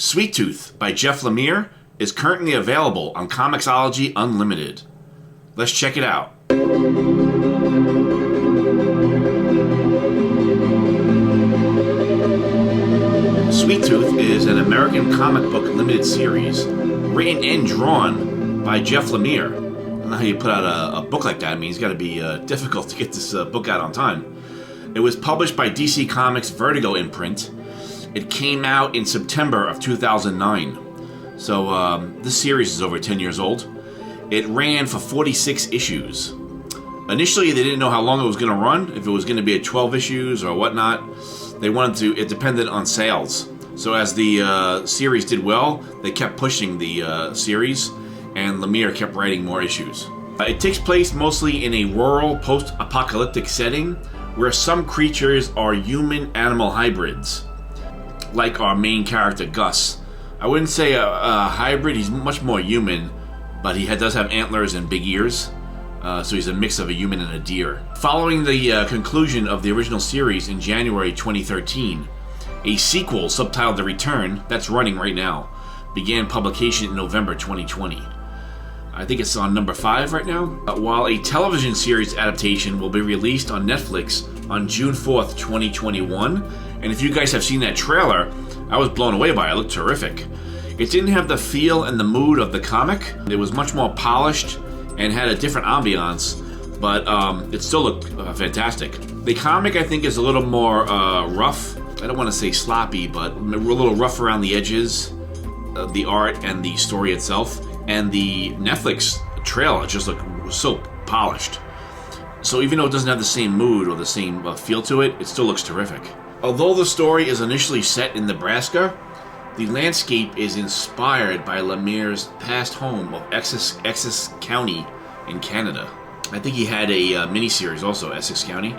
Sweet Tooth by Jeff Lemire is currently available on Comixology Unlimited. Let's check it out. Sweet Tooth is an American comic book limited series written and drawn by Jeff Lemire. I don't know how you put out a book like that. I mean, it's got to be difficult to get this book out on time. It was published by DC Comics Vertigo imprint. It came out in September of 2009. So this series is over 10 years old. It ran for 46 issues. Initially, they didn't know how long it was going to run, if it was going to be at 12 issues or whatnot. They wanted to, it depended on sales. So as the series did well, they kept pushing the series, and Lemire kept writing more issues. It takes place mostly in a rural, post-apocalyptic setting where some creatures are human-animal hybrids, like our main character, Gus. I wouldn't say a hybrid, he's much more human, but he does have antlers and big ears, so he's a mix of a human and a deer. Following the conclusion of the original series in January 2013, a sequel subtitled The Return, that's running right now, began publication in November 2020. I think it's on number 5 right now. While a television series adaptation will be released on Netflix on June 4th, 2021, and if you guys have seen that trailer, I was blown away by it. It looked terrific. It didn't have the feel and the mood of the comic. It was much more polished and had a different ambiance, but it still looked fantastic. The comic, I think, is a little more rough. I don't want to say sloppy, but a little rough around the edges, the art and the story itself. And the Netflix trailer just looked so polished. So even though it doesn't have the same mood or the same feel to it, it still looks terrific. Although the story is initially set in Nebraska, the landscape is inspired by Lemire's past home of Essex County in Canada. I think he had a miniseries also, Essex County,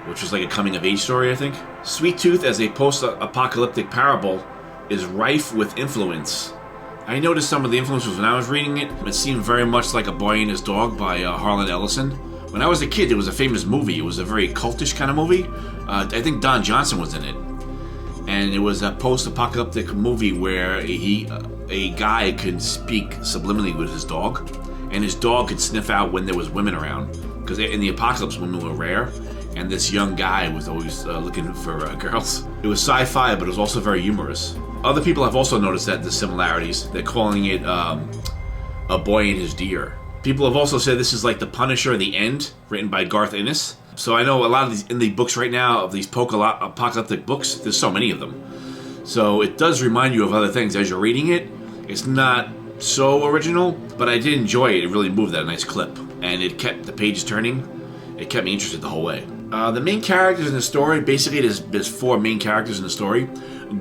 which was like a coming-of-age story, I think. Sweet Tooth, as a post-apocalyptic parable, is rife with influence. I noticed some of the influences when I was reading it. It seemed very much like A Boy and His Dog by Harlan Ellison. When I was a kid, it was a famous movie. It was a very cultish kind of movie. I think Don Johnson was in it. And it was a post-apocalyptic movie where a guy could speak subliminally with his dog. And his dog could sniff out when there was women around. Because in the apocalypse, women were rare. And this young guy was always looking for girls. It was sci-fi, but it was also very humorous. Other people have also noticed that the similarities. They're calling it A Boy and His Deer. People have also said this is like The Punisher: The End, written by Garth Ennis. So I know a lot of these in the books right now, of these apocalyptic books, there's so many of them. So it does remind you of other things as you're reading it. It's not so original, but I did enjoy it. It really moved at a nice clip. And it kept the pages turning. It kept me interested the whole way. The main characters in the story, basically there's 4 main characters in the story.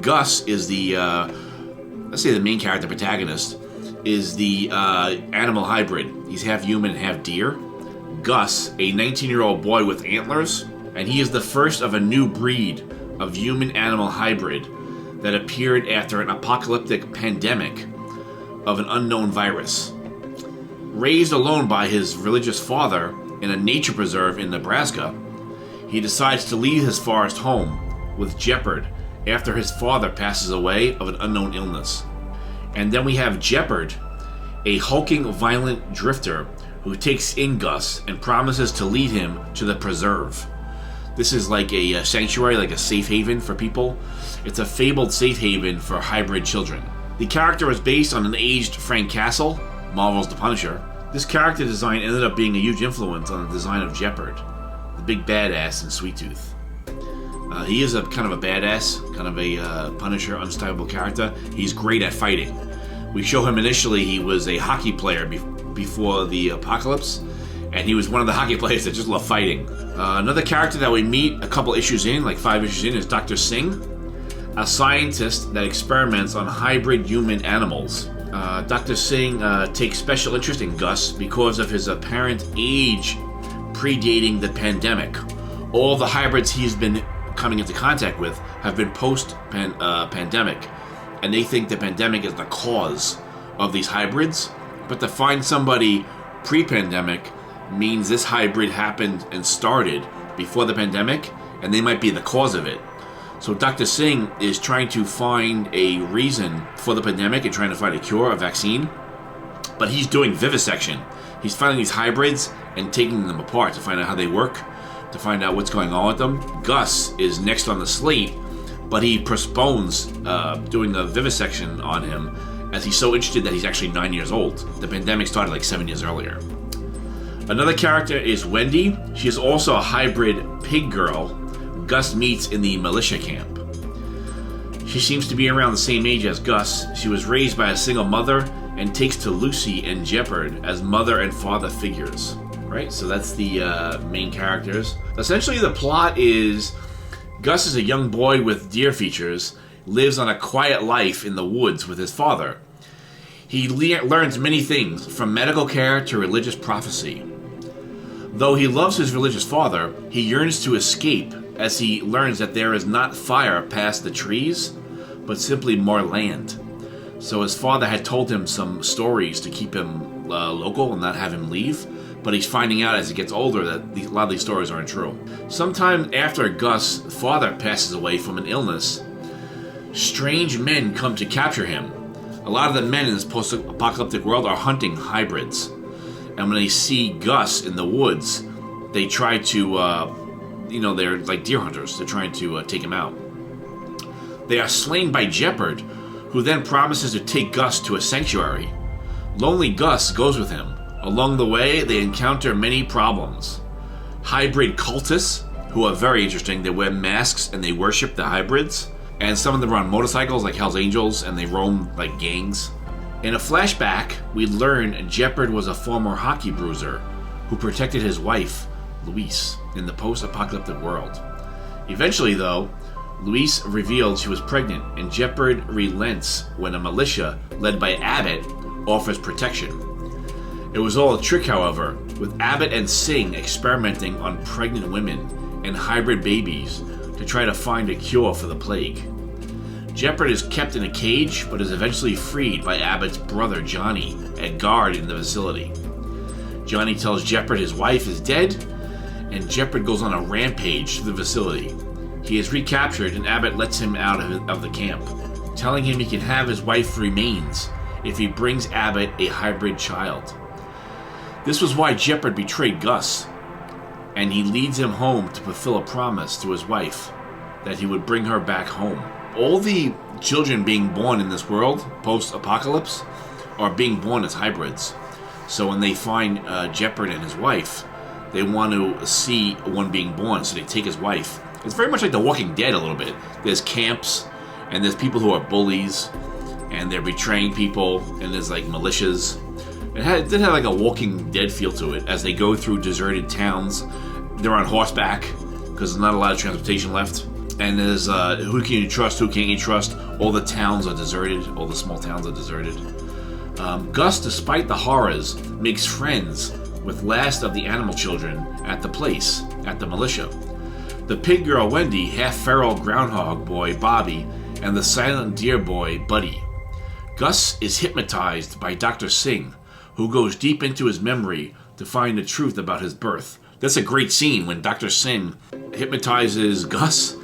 Gus is the, let's say the main character, protagonist, is the animal hybrid. He's half human and half deer. Gus, a 19-year-old boy with antlers, and he is the first of a new breed of human-animal hybrid that appeared after an apocalyptic pandemic of an unknown virus. Raised alone by his religious father in a nature preserve in Nebraska, he decides to leave his forest home with Jeopard after his father passes away of an unknown illness. And then we have Jeopard, a hulking, violent drifter who takes in Gus and promises to lead him to the preserve. This is like a sanctuary, like a safe haven for people. It's a fabled safe haven for hybrid children. The character is based on an aged Frank Castle, Marvel's The Punisher. This character design ended up being a huge influence on the design of Jeopard, the big badass in Sweet Tooth. He is a kind of a badass, kind of a Punisher, unstoppable character. He's great at fighting. We show him initially, he was a hockey player before the apocalypse, and he was one of the hockey players that just loved fighting. Another character that we meet a couple issues in, like 5 issues in, is Dr. Singh, a scientist that experiments on hybrid human animals. Dr. Singh takes special interest in Gus because of his apparent age predating the pandemic. All the hybrids he's been coming into contact with have been post-pandemic, and they think the pandemic is the cause of these hybrids. But to find somebody pre-pandemic means this hybrid happened and started before the pandemic, and they might be the cause of it. So Dr. Singh is trying to find a reason for the pandemic and trying to find a cure, a vaccine. But he's doing vivisection. He's finding these hybrids and taking them apart to find out how they work, to find out what's going on with them. Gus is next on the slate, but he postpones doing the vivisection on him as he's so interested that he's actually 9 years old. The pandemic started like 7 years earlier. Another character is Wendy. She is also a hybrid pig girl Gus meets in the militia camp. She seems to be around the same age as Gus. She was raised by a single mother and takes to Lucy and Jeopard as mother and father figures. Right, so that's the main characters. Essentially, the plot is Gus is a young boy with deer features, lives on a quiet life in the woods with his father. He learns many things, from medical care to religious prophecy. Though he loves his religious father, he yearns to escape as he learns that there is not fire past the trees, but simply more land. So his father had told him some stories to keep him local and not have him leave, but he's finding out as he gets older that a lot of these stories aren't true. Sometime after Gus' father passes away from an illness, strange men come to capture him. A lot of the men in this post-apocalyptic world are hunting hybrids. And when they see Gus in the woods, they try to, they're like deer hunters. They're trying to take him out. They are slain by Jeopard, who then promises to take Gus to a sanctuary. Lonely Gus goes with him. Along the way, they encounter many problems. Hybrid cultists, who are very interesting. They wear masks and they worship the hybrids. And some of them are on motorcycles like Hell's Angels, and they roam like gangs. In a flashback, we learn Jeopard was a former hockey bruiser who protected his wife, Louise, in the post-apocalyptic world. Eventually, though, Louise revealed she was pregnant, and Jeopard relents when a militia, led by Abbott, offers protection. It was all a trick, however, with Abbott and Singh experimenting on pregnant women and hybrid babies to try to find a cure for the plague. Jeopard is kept in a cage, but is eventually freed by Abbott's brother Johnny, a guard in the facility. Johnny tells Jeopard his wife is dead, and Jeopard goes on a rampage through the facility. He is recaptured, and Abbott lets him out of the camp, telling him he can have his wife's remains if he brings Abbott a hybrid child. This was why Jeopard betrayed Gus, and he leads him home to fulfill a promise to his wife that he would bring her back home. All the children being born in this world, post-apocalypse, are being born as hybrids. So when they find Jeopard and his wife, they want to see one being born, so they take his wife. It's very much like The Walking Dead a little bit. There's camps, and there's people who are bullies, and they're betraying people, and there's like militias. It did have like a Walking Dead feel to it as they go through deserted towns. They're on horseback because there's not a lot of transportation left. And there's who can you trust, who can't you trust? All the towns are deserted. All the small towns are deserted. Gus, despite the horrors, makes friends with last of the animal children at the place, at the militia. The pig girl Wendy, half-feral groundhog boy Bobby, and the silent deer boy Buddy. Gus is hypnotized by Dr. Singh, who goes deep into his memory to find the truth about his birth. That's a great scene when Dr. Singh hypnotizes Gus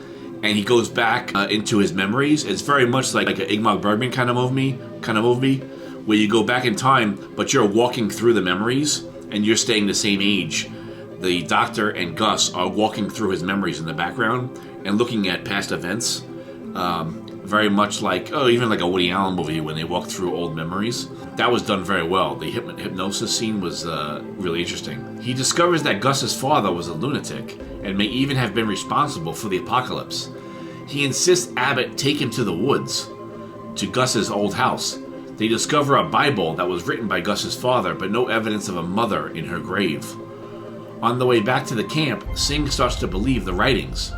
and he goes back into his memories. It's very much like an Ingmar Bergman kind of movie, where you go back in time, but you're walking through the memories and you're staying the same age. The doctor and Gus are walking through his memories in the background and looking at past events. Very much like, even like a Woody Allen movie when they walk through old memories. That was done very well. The hypnosis scene was really interesting. He discovers that Gus's father was a lunatic and may even have been responsible for the apocalypse. He insists Abbott take him to the woods, to Gus's old house. They discover a Bible that was written by Gus's father, but no evidence of a mother in her grave. On the way back to the camp, Singh starts to believe the writings.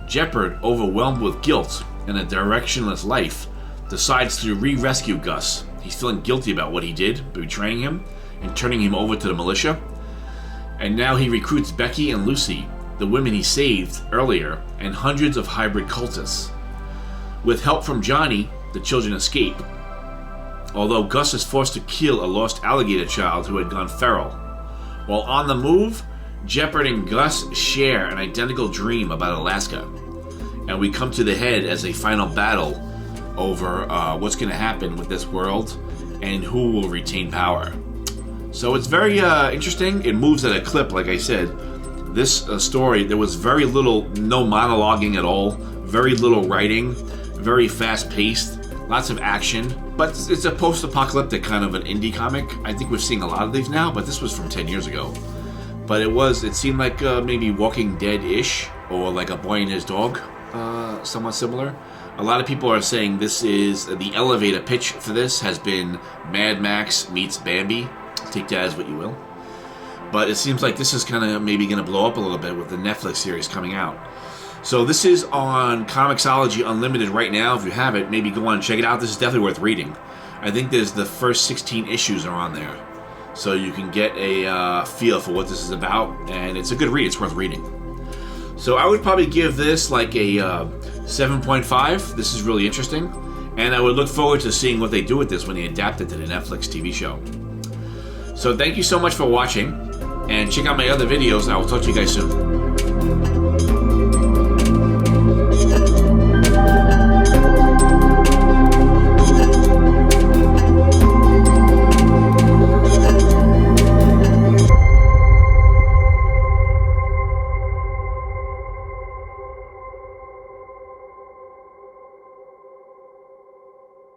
Jeopard, overwhelmed with guilt and a directionless life, decides to re-rescue Gus. He's feeling guilty about what he did, betraying him and turning him over to the militia. And now he recruits Becky and Lucy, the women he saved earlier, and hundreds of hybrid cultists. With help from Johnny, the children escape, although Gus is forced to kill a lost alligator child who had gone feral. While on the move, Jeopard and Gus share an identical dream about Alaska. and we come to the head as a final battle over what's going to happen with this world and who will retain power. So it's very interesting. It moves at a clip, like I said. This story, there was no monologuing at all, very little writing, very fast-paced, lots of action. But it's a post-apocalyptic kind of an indie comic. I think we're seeing a lot of these now, but this was from 10 years ago. But it seemed like maybe Walking Dead-ish, or like A Boy and His Dog, somewhat similar. A lot of people are saying this is, the elevator pitch for this has been Mad Max meets Bambi. Take that as what you will. But it seems like this is kind of maybe going to blow up a little bit with the Netflix series coming out. So this is on Comixology Unlimited right now. If you have it, maybe go on and check it out. This is definitely worth reading. I think there's the first 16 issues are on there. So you can get a feel for what this is about. And it's a good read. It's worth reading. So I would probably give this like a 7.5. This is really interesting. And I would look forward to seeing what they do with this when they adapt it to the Netflix TV show. So thank you so much for watching. And check out my other videos. I will talk to you guys soon.